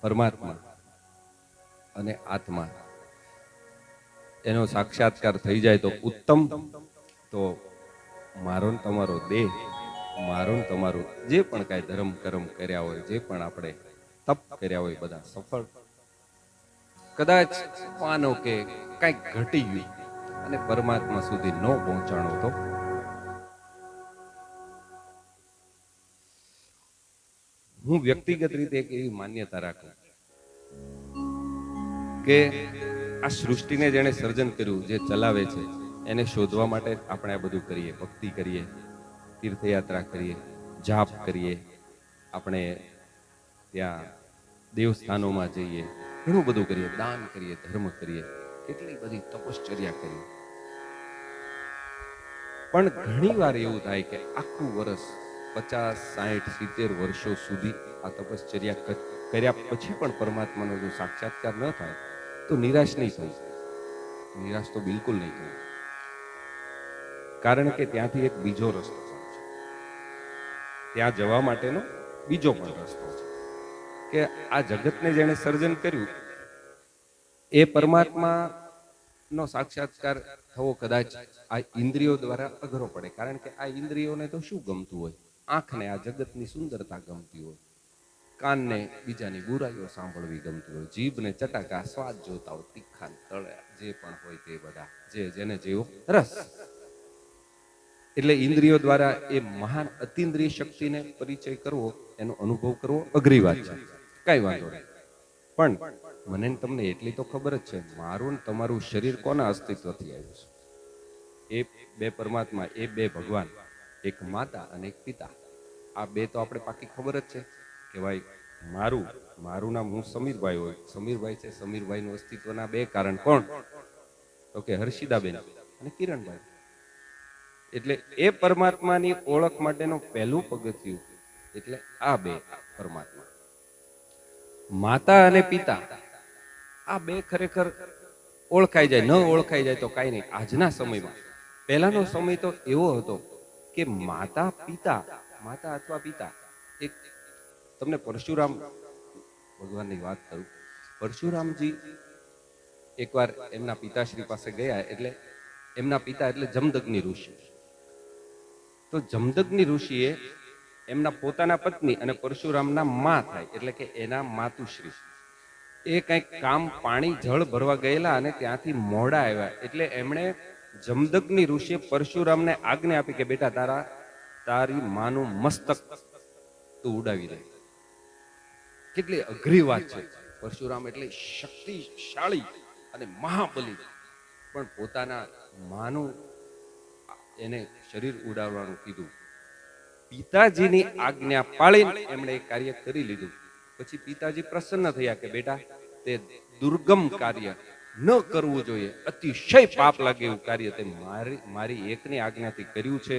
પરમાત્મા અને આત્મા એનો સાક્ષાત્કાર થઈ જાય તો ઉત્તમ. તો મારો ને તમારો દેહ, મારો ને તમારું જે પણ કાંઈ ધર્મ કર્મ કર્યા હોય, જે પણ આપણે તપ કર્યા હોય, બધા સફળ. કદાચ માનો કે કાંઈક ઘટી ગયું અને પરમાત્મા સુધી ન પહોંચાણો તો હું વ્યક્તિગત રીતે એક એવી માન્યતા રાખું કે આ સૃષ્ટિને જેણે સર્જન કર્યું, જે ચલાવે છે, એને શોધવા માટે આપણે આ બધું કરીએ. ભક્તિ કરીએ, તીર્થયાત્રા કરીએ, જાપ કરીએ, આપણે ત્યાં દેવસ્થાનોમાં જઈએ, ઘણું બધું કરીએ, દાન કરીએ, ધર્મ કરીએ, કેટલી બધી તપશ્ચર્યા કરીએ. પણ ઘણી વાર એવું થાય કે આખું વર્ષ 50, 60, 70 વર્ષો સુધી આ તપશ્ચર્યા કર્યા પછી પણ પરમાત્માનો જો સાક્ષાત્કાર ન થાય તો નિરાશ નહીં થઈ. નિરાશ તો બિલકુલ નહીં થઈ. કારણ કે ત્યાંથી એક બીજો રસ્તો છે. ત્યાં જવા માટેનો બીજો પણ રસ્તો છે કે આ જગતને જેણે સર્જન કર્યું એ પરમાત્મા નો સાક્ષાત્કાર થવો કદાચ આ ઇન્દ્રિયો દ્વારા અઘરો પડે. કારણ કે આ ઇન્દ્રિયોને તો શું ગમતું હોય? આંખને આ જગતની સુંદરતા ગમતી હોય, કાનને બીજાની બુરાઈઓ સાંભળવી ગમતી હોય, જીભને ચટાકા સ્વાદ જોતા હોય, તીખા તળ્યા જે પણ હોય તે બધા, જેને જેવો રસ. એટલે ઇન્દ્રિયો દ્વારા એ મહાન અતિન્દ્રિય શક્તિને પરિચય કરવો, એનો અનુભવ કરવો અઘરી વાત છે. કઈ વાંધો નહીં. પણ મને તમને એટલી તો ખબર જ છે, મારું ને તમારું શરીર કોના અસ્તિત્વથી આવ્યું છે? એ બે પરમાત્મા, એ બે ભગવાન, એક માતા અને એક પિતા. આ બે તો આપણે પાકી ખબર જ છે કે ભાઈ મારું નામ હું સમીરભાઈ હોય, સમીરભાઈ છે. સમીરભાઈનું અસ્તિત્વના બે કારણ કોણ? તો કે હર્ષિદાબેન અને કિરણભાઈ. એટલે એ પરમાત્માની ઓળખ માટેનું પહેલું પગથિયું એટલે આ બે પરમાત્મા, માતા અને પિતા. આ બે ખરેખર ઓળખાઈ જાય, ન ઓળખાઈ જાય તો કાંઈ નહીં. આજના સમયમાં, પહેલાનો સમય તો એવો હતો કે માતા અથવા પિતા. એક તમને પરશુરામ ભગવાનની વાત કરું. પરશુરામજી એકવાર એમના પિતાશ્રી પાસે ગયા. એટલે એમના પિતા એટલે જમદગ્નિ ઋષિ. તો જમદગ્નિ ઋષિએ એમના પોતાના પત્ની અને પરશુરામના માં થાય એટલે કે એના માતુશ્રી, એ કંઈક કામ, પાણી, જળ ભરવા ગયેલા અને ત્યાંથી મોડા આવ્યા. એટલે એમણે જમદગ્નિ ઋષિએ પરશુરામને આજ્ઞા આપી કે બેટા તારી માનું મસ્તક તું ઉડાવી દે. કેટલી અઘરી વાત છે. પરશુરામ એટલે શક્તિશાળી અને મહાબલી, પણ પોતાના માનું એને શરીર ઉડાવવાનું કીધું. પિતાજીની આજ્ઞા પાળીને એમણે એ કાર્ય કરી લીધું. પછી પિતાજી પ્રસન્ન થયા કે બેટા તે દુર્ગમ કાર્ય ન કરવું જોઈએ, અતિશય પાપ લાગે એવું કાર્ય તે મારી એકની આજ્ઞાથી કર્યું છે.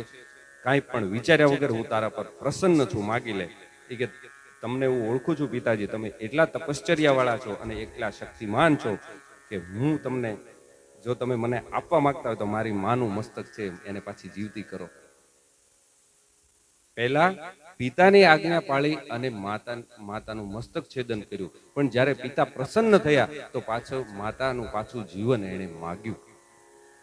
કાંઈ પણ વિચાર્યા વગર હું તારા પર પ્રસન્ન છું, માગી લે. એ કે તમને હું ઓળખું છું પિતાજી, તમે એટલા તપશ્ચર્યા વાળા છો અને એટલા શક્તિમાન છો કે હું તમને, જો તમે મને આપવા માંગતા હોય તો મારી માનું મસ્તક છે એને પાછી જીવતી કરો. પહેલા પિતાની આજ્ઞા પાળી અને માતાનું મસ્તક છેદન કર્યું. પણ જ્યારે પિતા પ્રસન્ન થયા તો પાછું માતાનું પાછું જીવન એને માગ્યું.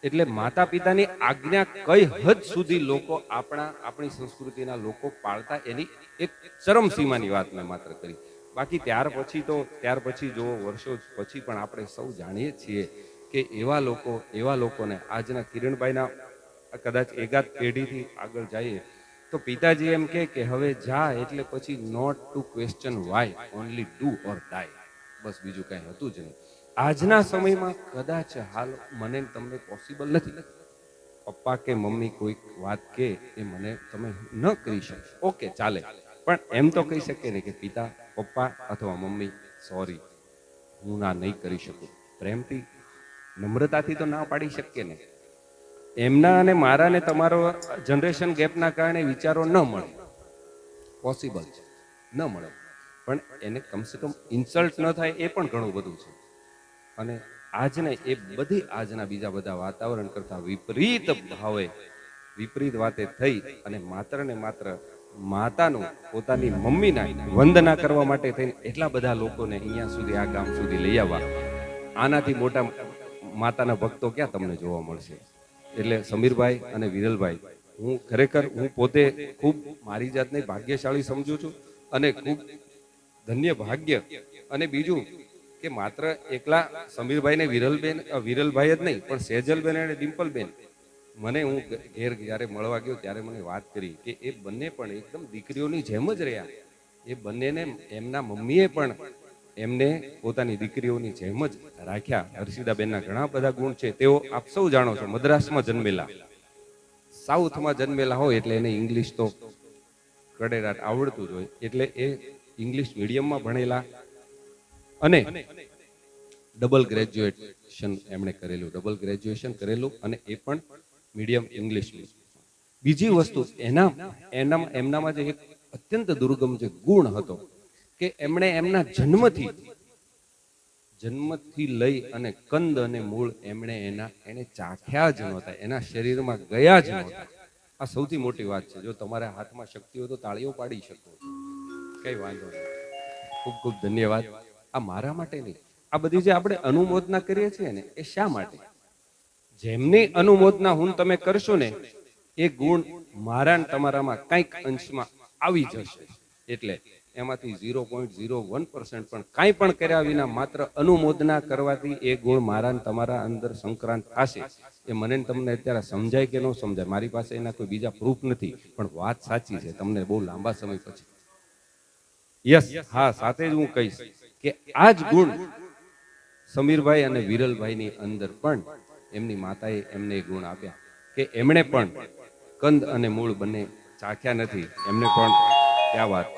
એટલે માતા પિતાની આજ્ઞા કઈ હદ સુધી લોકો આપણી સંસ્કૃતિના લોકો પાળતા, એની એક ચરમ સીમાની વાત મેં માત્ર કરી. બાકી ત્યાર પછી જો વર્ષો પછી પણ આપણે સૌ જાણીએ છીએ કે એવા લોકોને આજના કિરણભાઈના કદાચ એકાદ પેઢીથી આગળ જઈએ તો પિતાજી એમ કે હવે જા, એટલે પછી not to question why, only do or die. બસ બીજું કઈ હતું જ નહીં. આજના સમયમાં કદાચ હાલ મને તમને પોસિબલ નથી. પપ્પા કે મમ્મી કોઈક વાત કે એ મને તમે ન કરી શકો, ઓકે ચાલે, પણ એમ તો કહી શકે ને કે પિતા, પપ્પા અથવા મમ્મી સોરી, હું ના નહીં કરી શકું. પ્રેમથી, નમ્રતાથી તો ના પાડી શકીએ ને. એમના અને મારા ને તમારો જનરેશન ગેપના કારણે વિચારો ન મળે, પોસિબલ છે, ન મળે. પણ એને કમસે કમ ઇન્સલ્ટ ન થાય એ પણ ઘણું બધું છે. અને આજને એ બધી આજના બીજા બધા વાતાવરણ કરતા વિપરીત ભાવે, વિપરીત વાતે થઈ અને માત્ર ને માત્ર માતાનું પોતાની મમ્મીના વંદના કરવા માટે થઈને એટલા બધા લોકોને અહીંયા સુધી આ ગામ સુધી લઈ આવવા, આનાથી મોટા માતાના ભક્તો ક્યાં તમને જોવા મળશે. એટલે સમીરભાઈ અને વિરલભાઈ, હું ખરેખર હું પોતે ખૂબ મારી જાતને ભાગ્યશાળી સમજુ છું અને ખૂબ ધન્ય ભાગ્ય. અને બીજું કે માત્ર એકલા સમીરભાઈ ને વિરલભાઈ જ નહીં, પણ સેજલબેન અને ડિમ્પલબેન, મને હું ઘેર જ્યારે મળવા ગયો ત્યારે મને વાત કરી કે એ બંને પણ એકદમ દીકરીઓની જેમ જ રહ્યા. એ બંનેને એમના મમ્મીએ પણ એમને પોતાની દીકરીઓની જેમ જ રાખ્યા. હર્ષિદાબેનના ઘણા બધા ગુણ છે. તેઓ આપ સૌ જાણો છો, મદ્રાસમાં જન્મેલા, સાઉથમાં જન્મેલા હોય એટલે એને ઇંગ્લિશ તો કડેરાટ આવડતું જ હોય, એટલે એ ઇંગ્લિશ મીડિયમમાં ભણેલા અને ડબલ ગ્રેજ્યુએશન એમણે કરેલું, ડબલ ગ્રેજ્યુએશન કરેલું, અને એ પણ મીડિયમ ઇંગ્લિશ. બીજી વસ્તુ એમનામાં જે એક અત્યંત દુર્ગમ જે ગુણ હતો કે એમણે એમના જન્મથી લઈ અને કંદ અને મૂળ એને ચાખ્યા જ નહોતા, એના શરીરમાં ગયા જ નહોતા. આ સૌથી મોટી વાત છે. જો તમારા હાથમાં શક્તિ હોય તો તાળીઓ પાડી શકો છો, કઈ વાંધો નહીં. ખૂબ ખૂબ ધન્યવાદ. આ મારા માટે નહીં, આ બધી જે આપણે અનુમોદના કરીએ છીએ ને, એ શા માટે? જેમની અનુમોદના હું તમે કરશો ને, એ ગુણ મારા ને તમારામાં કંઈક અંશમાં આવી જશે. એટલે એમાંથી 0.01% પણ કાંઈ પણ કર્યા વિના માત્ર અનુમોદના કરવાથી એ ગુણ મારા ને તમારા અંદર સંક્રાંત થશે. એ મને તમને અત્યારે સમજાય કે ન સમજાય, મારી પાસે એના કોઈ બીજા પ્રૂફ નથી, પણ વાત સાચી છે. તમને બહુ લાંબા સમય પછી યસ, હા, સાથે જ હું કહીશ કે આ જ ગુણ સમીરભાઈ અને વિરલભાઈની અંદર પણ એમની માતાએ એમને ગુણ આપ્યા કે એમણે પણ કંદ અને મૂળ બંને ચાખ્યા નથી. એમને પણ ક્યાં વાત.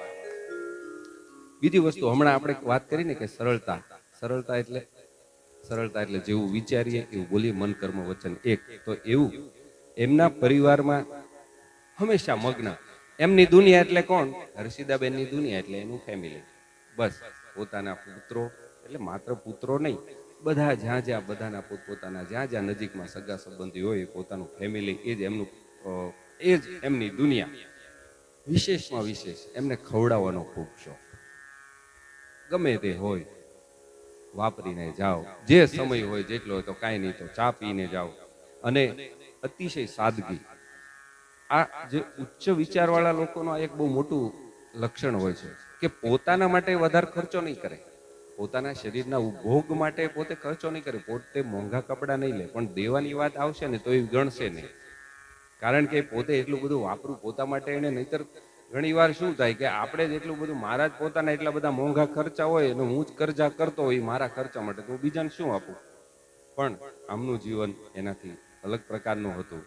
બીજી વસ્તુ હમણાં આપણે વાત કરીને કે સરળતા એટલે જેવું વિચારીએ એવું બોલીએ, મન કર્મ વચન એક. તો એવું એમના પરિવારમાં હંમેશા મગ્ન. એમની દુનિયા એટલે કોણ? હર્ષિદાબેનની દુનિયા એટલે એનું ફેમિલી. બસ પોતાના પુત્રો, એટલે માત્ર પુત્રો નહીં, બધા જ્યાં બધાના પોતપોતાના જ્યાં નજીકમાં સગા સંબંધી હોય, પોતાનું ફેમિલી, એ જ એમની દુનિયા. વિશેષમાં વિશેષ એમને ખવડાવવાનો ખૂબ શોખ. ગમે તે હોય વાપરીને જાઓ, જે સમય હોય જેટલો હોય તો કાંઈ નહીં તો ચા પીને જાઓ. અને અતિશય સાદગી. આ જે ઉચ્ચ વિચારવાળા લોકોનો એક બહુ મોટું લક્ષણ હોય છે કે પોતાના માટે વધારે ખર્ચો નહીં કરે, પોતાના શરીરના ઉપભોગ માટે પોતે ખર્ચો નહીં કરે, પોતે મોંઘા કપડાં નહીં લે, પણ દેવાની વાત આવશે ને તો એ ગણશે નહીં. કારણ કે પોતે એટલું બધું વાપરું પોતા માટે એને. નહીતર ઘણી વાર શું થાય કે આપણે જ એટલું બધું, મારા જ પોતાના એટલા બધા મોંઘા ખર્ચા હોય અને હું જ કરજા કરતો હોય મારા ખર્ચા માટે, તો હું બીજાને શું આપું? પણ આમનું જીવન એનાથી અલગ પ્રકારનું હતું.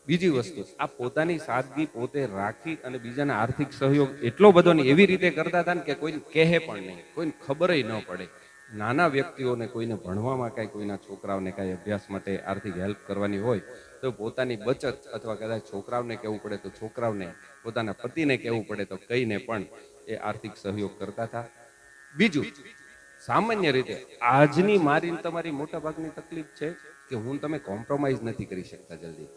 બીજી વસ્તુ, આ પોતાની સાદગી પોતે રાખી અને બીજાના આર્થિક સહયોગ એટલો બધો ને એવી રીતે કરતા હતા ને કે કોઈને કહે પણ નહીં, કોઈને ખબર ન પડે. નાના વ્યક્તિઓને કોઈને ભણવામાં કાંઈ, કોઈના છોકરાઓને કાંઈ અભ્યાસ માટે આર્થિક હેલ્પ કરવાની હોય તો પોતાની બચત, અથવા કદાચ છોકરાઓને કહેવું પડે તો છોકરાઓને, પોતાના પતિને કહેવું પડે તો કહીને પણ એ આર્થિક સહયોગ કરતા હતા. બીજું, સામાન્ય રીતે આજની મારી તમારી મોટા ભાગની તકલીફ છે કે હું તમે કોમ્પ્રોમાઇઝ નથી કરી શકતા જલ્દી.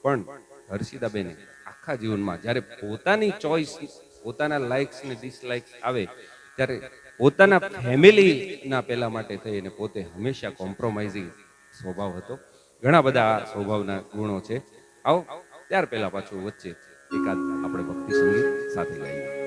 પણ હર્ષિદાબેને આખા જીવનમાં જ્યારે પોતાની ચોઈસ, પોતાના લાઇક્સ ને ડિસલાઇક્સ આવે ત્યારે પોતાના ફેમિલીના પેલા માટે થઈને પોતે હંમેશા કોમ્પ્રોમાઇઝિંગ સ્વભાવ હતો. ઘણા બધા સ્વભાવના ગુણો છે. આવો ત્યાર પહેલા પાછું વચ્ચે એકાદ આપણે ભક્તિ સંગીત સાથે ગાઈએ.